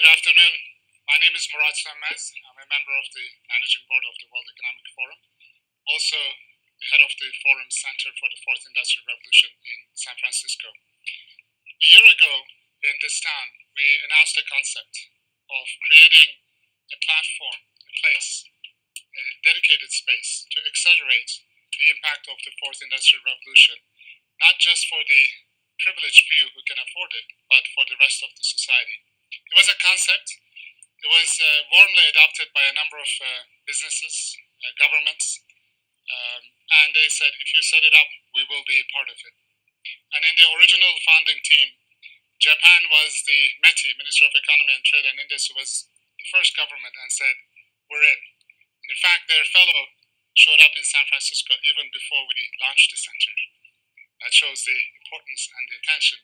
afternoon. My name is Murat Sanmez. I'm a member of the Managing Board of the World Economic Forum, also the head of the Forum Center for the Fourth Industrial Revolution in San Francisco. A year ago in this town, we announced the concept of creating a platform, a place, a dedicated space to accelerate the impact of the Fourth Industrial Revolution, not just for the privileged few who can afford it, but for the rest of the society. It was a concept. It was warmly adopted by a number of businesses, governments, and they said, if you set it up, we will be a part of it. And in the original founding team, Japan was the METI, Minister of Economy and Trade and Industry, was the first government and said, we're in. And in fact, their fellow showed up in San Francisco even before we launched the center. That shows the importance and the attention.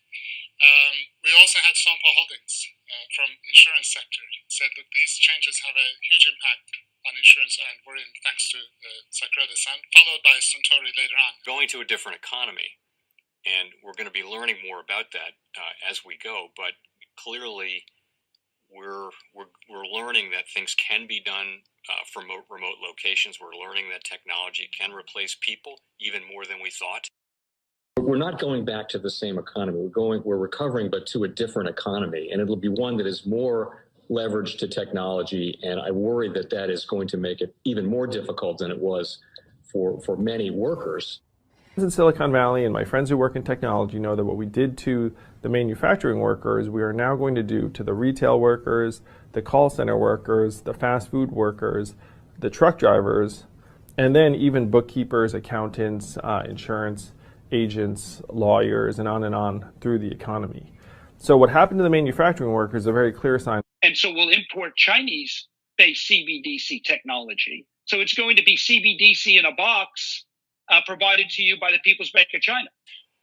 We also had Sompo Holdings from insurance sector said, look, these changes have a huge impact on insurance, and we're in thanks to Sakura-san, followed by Suntory later on. Going to a different economy, and we're going to be learning more about that as we go, but clearly we're learning that things can be done from remote locations. We're learning that technology can replace people even more than we thought. We're not going back to the same economy. We're recovering, but to a different economy, and it'll be one that is more leveraged to technology. And I worry that that is going to make it even more difficult than it was for many workers. In Silicon Valley, and my friends who work in technology know that what we did to the manufacturing workers, we are now going to do to the retail workers, the call center workers, the fast food workers, the truck drivers, and then even bookkeepers, accountants, insurance agents, lawyers, and on through the economy. So what happened to the manufacturing workers is a very clear sign. And so we'll import Chinese-based CBDC technology. So it's going to be CBDC in a box provided to you by the People's Bank of China.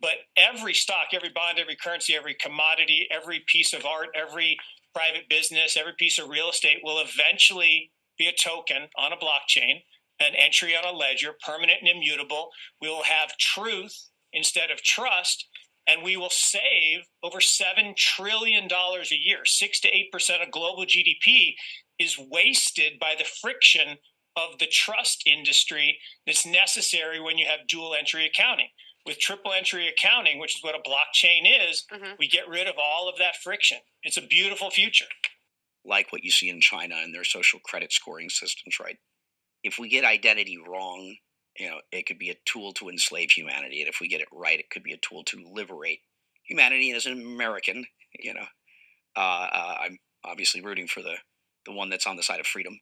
But every stock, every bond, every currency, every commodity, every piece of art, every private business, every piece of real estate will eventually be a token on a blockchain, an entry on a ledger, permanent and immutable. We will have truth instead of trust, and we will save over $7 trillion a year. 6 to 8% of global GDP is wasted by the friction of the trust industry that's necessary when you have dual entry accounting. With triple entry accounting, which is what a blockchain is, we get rid of all of that friction. It's a beautiful future. Like what you see in China and their social credit scoring systems, right? If we get identity wrong, it could be a tool to enslave humanity. And if we get it right, it could be a tool to liberate humanity. And as an American, I'm obviously rooting for the one that's on the side of freedom.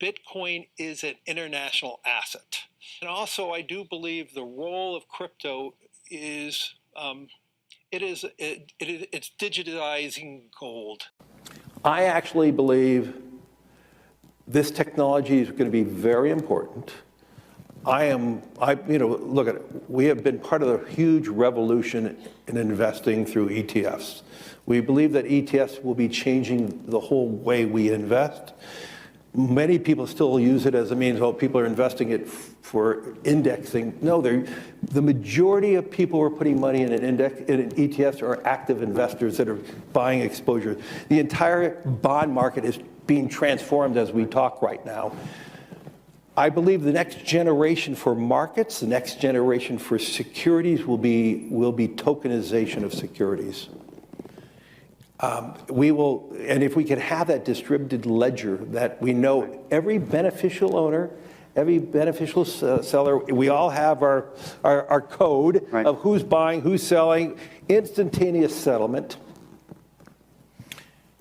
Bitcoin is an international asset. And also, I do believe the role of crypto is, it's digitizing gold. I actually believe this technology is going to be very important. Look at it. We have been part of the huge revolution in investing through ETFs. We believe that ETFs will be changing the whole way we invest. Many people still use it as a means, people are investing it for indexing. No, the majority of people who are putting money in in ETFs are active investors that are buying exposure. The entire bond market is being transformed as we talk right now. I believe the next generation for markets, the next generation for securities will be tokenization of securities. And if we can have that distributed ledger that we know every beneficial owner, every beneficial seller, we all have our code of who's buying, who's selling, instantaneous settlement.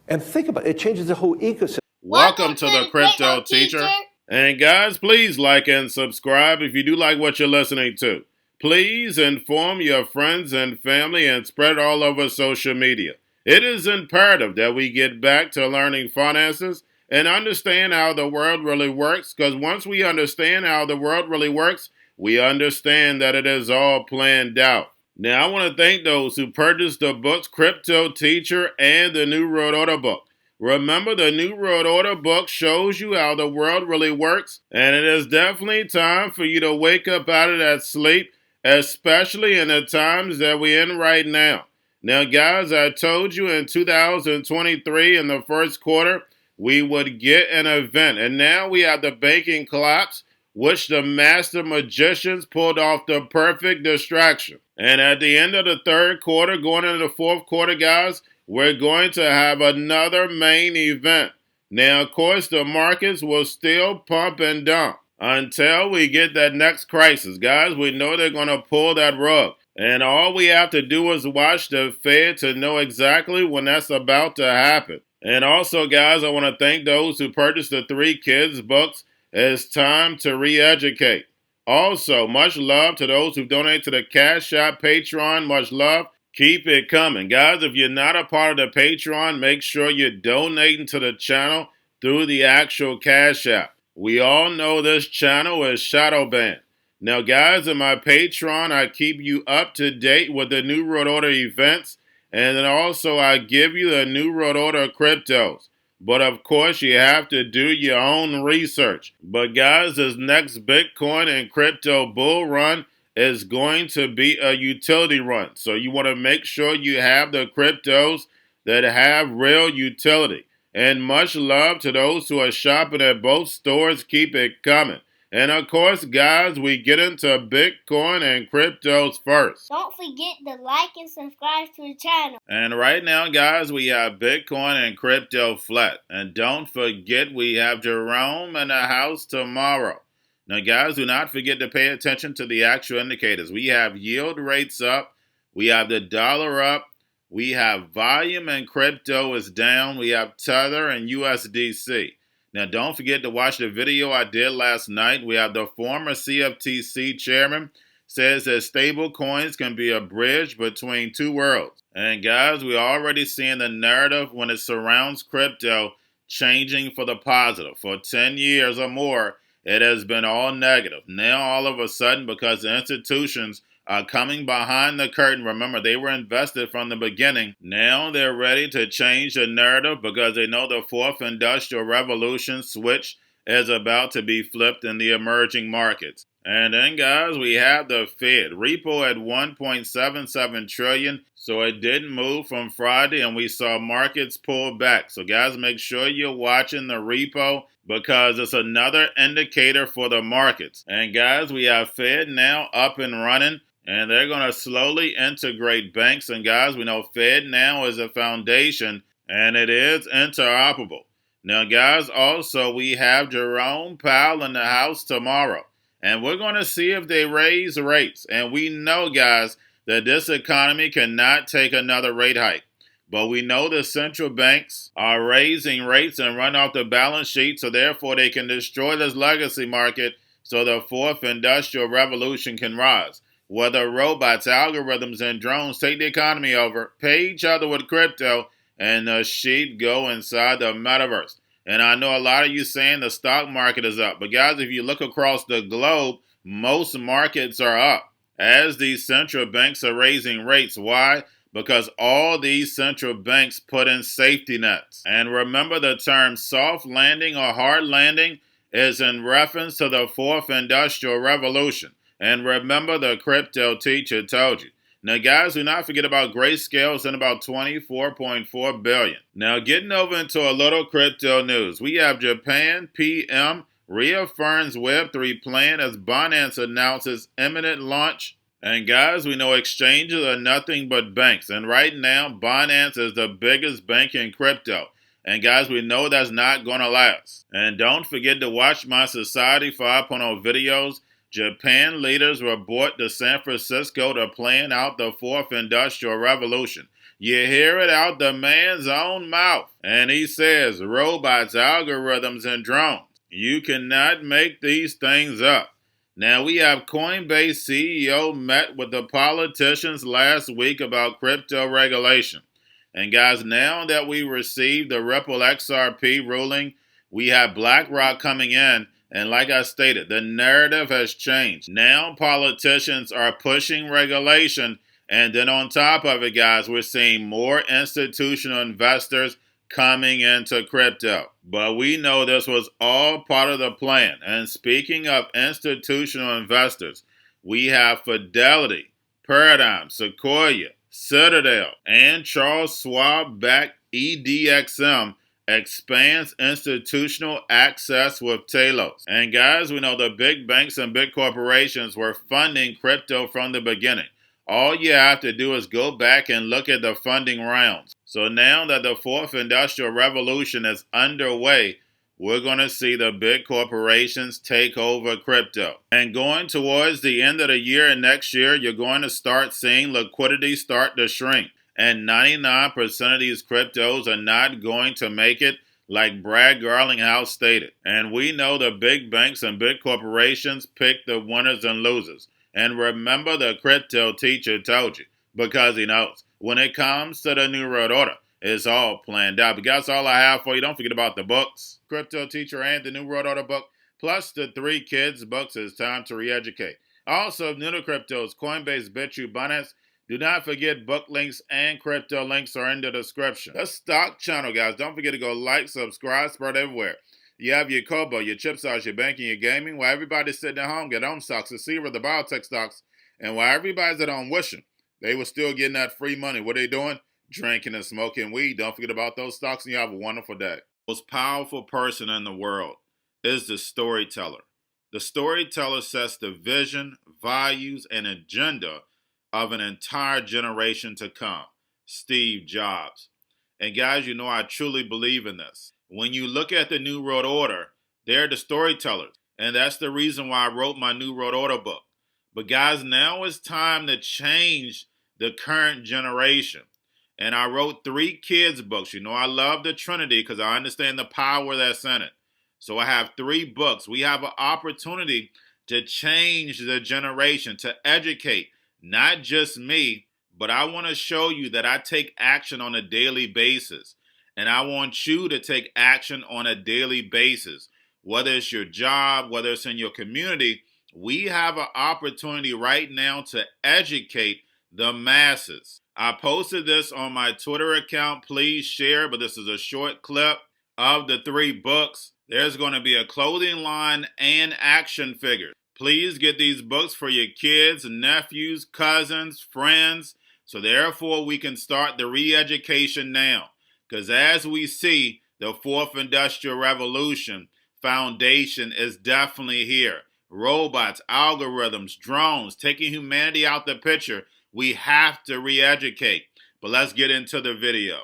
And think about it, it changes the whole ecosystem. Welcome to the Crypto Teacher. And guys, please like and subscribe if you do like what you're listening to. Please inform your friends and family and spread it all over social media. It is imperative that we get back to learning finances and understand how the world really works, because once we understand how the world really works, we understand that it is all planned out. Now, I want to thank those who purchased the books Cryptoteacher and the New World Order book. Remember, the New World Order book shows you how the world really works, and it is definitely time for you to wake up out of that sleep, especially in the times that we're in right now. Now, guys, I told you in 2023 in the first quarter, we would get an event. And now we have the banking collapse, which the master magicians pulled off the perfect distraction. And at the end of the third quarter, going into the fourth quarter, guys, we're going to have another main event. Now, of course, the markets will still pump and dump until we get that next crisis. Guys, we know they're going to pull that rug. And all we have to do is watch the Fed to know exactly when that's about to happen. And also, guys, I want to thank those who purchased the 3 Kids books. It's time to re-educate. Also, much love to those who donate to the Cash App, Patreon. Much love. Keep it coming. Guys, if you're not a part of the Patreon, make sure you're donating to the channel through the actual Cash App. We all know this channel is shadow banned. Now, guys, in my Patreon, I keep you up to date with the New World Order events, and then also I give you the New World Order cryptos. But of course, you have to do your own research. But guys, this next Bitcoin and crypto bull run is going to be a utility run. So you want to make sure you have the cryptos that have real utility. And much love to those who are shopping at both stores. Keep it coming. And of course, guys, we get into Bitcoin and cryptos first. Don't forget to like and subscribe to the channel. And right now, guys, we have Bitcoin and crypto flat. And don't forget, we have Jerome in the house tomorrow. Now, guys, do not forget to pay attention to the actual indicators. We have yield rates up. We have the dollar up. We have volume and crypto is down. We have Tether and USDC. Now, don't forget to watch the video I did last night. We have the former CFTC chairman says that stable coins can be a bridge between two worlds. And guys, we're already seeing the narrative when it surrounds crypto changing for the positive. For 10 years or more, it has been all negative. Now, all of a sudden, because the institutions are coming behind the curtain. Remember, they were invested from the beginning. Now they're ready to change the narrative because they know the fourth industrial revolution switch is about to be flipped in the emerging markets. And then, guys, we have the Fed. Repo at $1.77 trillion. So it didn't move from Friday, and we saw markets pull back. So, guys, make sure you're watching the repo because it's another indicator for the markets. And, guys, we have Fed now up and running. And they're going to slowly integrate banks. And guys, we know Fed now is a foundation and it is interoperable. Now, guys, also we have Jerome Powell in the house tomorrow. And we're going to see if they raise rates. And we know, guys, that this economy cannot take another rate hike. But we know the central banks are raising rates and run off the balance sheet. So therefore, they can destroy this legacy market so the fourth industrial revolution can rise. Whether robots, algorithms, and drones take the economy over, pay each other with crypto, and the sheep go inside the metaverse. And I know a lot of you saying the stock market is up. But guys, if you look across the globe, most markets are up as these central banks are raising rates. Why? Because all these central banks put in safety nets. And remember, the term soft landing or hard landing is in reference to the fourth industrial revolution. And remember, the crypto teacher told you. Now, guys, do not forget about Grayscale. It's in about $24.4 billion. Now, getting over into a little crypto news. We have Japan PM reaffirms Web3 plan as Binance announces imminent launch. And, guys, we know exchanges are nothing but banks. And right now, Binance is the biggest bank in crypto. And, guys, we know that's not going to last. And don't forget to watch my Society 5.0 videos. Japan leaders report to San Francisco to plan out the fourth industrial revolution. You hear it out the man's own mouth. And he says, robots, algorithms, and drones. You cannot make these things up. Now, we have Coinbase CEO met with the politicians last week about crypto regulation. And guys, now that we received the Ripple XRP ruling, we have BlackRock coming in. And like I stated, the narrative has changed. Now politicians are pushing regulation. And then on top of it, guys, we're seeing more institutional investors coming into crypto. But we know this was all part of the plan. And speaking of institutional investors, we have Fidelity, Paradigm, Sequoia, Citadel and Charles Schwab backed EDXM expands institutional access with Talos. And guys, we know the big banks and big corporations were funding crypto from the beginning. All you have to do is go back and look at the funding rounds. So now that the fourth industrial revolution is underway, we're going to see the big corporations take over crypto. And going towards the end of the year and next year, you're going to start seeing liquidity start to shrink. And 99% of these cryptos are not going to make it, like Brad Garlinghouse stated. And we know the big banks and big corporations pick the winners and losers. And remember, the crypto teacher told you, because he knows. When it comes to the New World Order, it's all planned out. But that's all I have for you. Don't forget about the books, Crypto Teacher and the New World Order book, plus the 3 kids books. It's time to re-educate. Also, new to cryptos, Coinbase, Bitrue, Binance. Do not forget book links and crypto links are in the description. The stock channel, guys. Don't forget to go like, subscribe, spread everywhere. You have your Kobo, your chip stocks, your banking, your gaming. While everybody's sitting at home, get on stocks, the Seaver, the biotech stocks. And while everybody's at home wishing they were still getting that free money, what are they doing? Drinking and smoking weed. Don't forget about those stocks, and you have a wonderful day. The most powerful person in the world is the storyteller. The storyteller sets the vision, values, and agenda of an entire generation to come. Steve Jobs. And guys, you know I truly believe in this. When you look at the New World Order, they're the storytellers. And that's the reason why I wrote my New World Order book. But guys, now it's time to change the current generation. And I wrote 3 kids books. You know, I love the Trinity because I understand the power that's in it. So I have 3 books. We have an opportunity to change the generation, to educate, not just me, but I want to show you that I take action on a daily basis. And I want you to take action on a daily basis. Whether it's your job, whether it's in your community, we have an opportunity right now to educate the masses. I posted this on my Twitter account. Please share, but this is a short clip of the 3 books. There's going to be a clothing line and action figures. Please get these books for your kids, nephews, cousins, friends, so therefore we can start the re-education now. Because as we see, the 4th Industrial Revolution foundation is definitely here. Robots, algorithms, drones, taking humanity out the picture. We have to re-educate. But let's get into the video.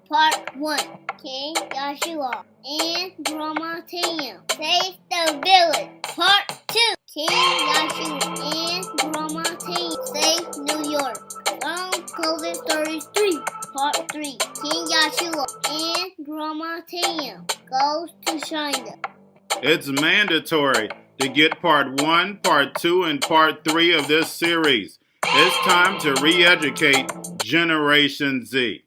Part 1. King Joshua and Grandma Tam save the village. Part 2. King Joshua and Grandma Tam save New York from COVID-33. Part 3. King Joshua and Grandma Tam goes to China. It's mandatory to get part 1, part 2, and part 3 of this series. It's time to re-educate Generation Z.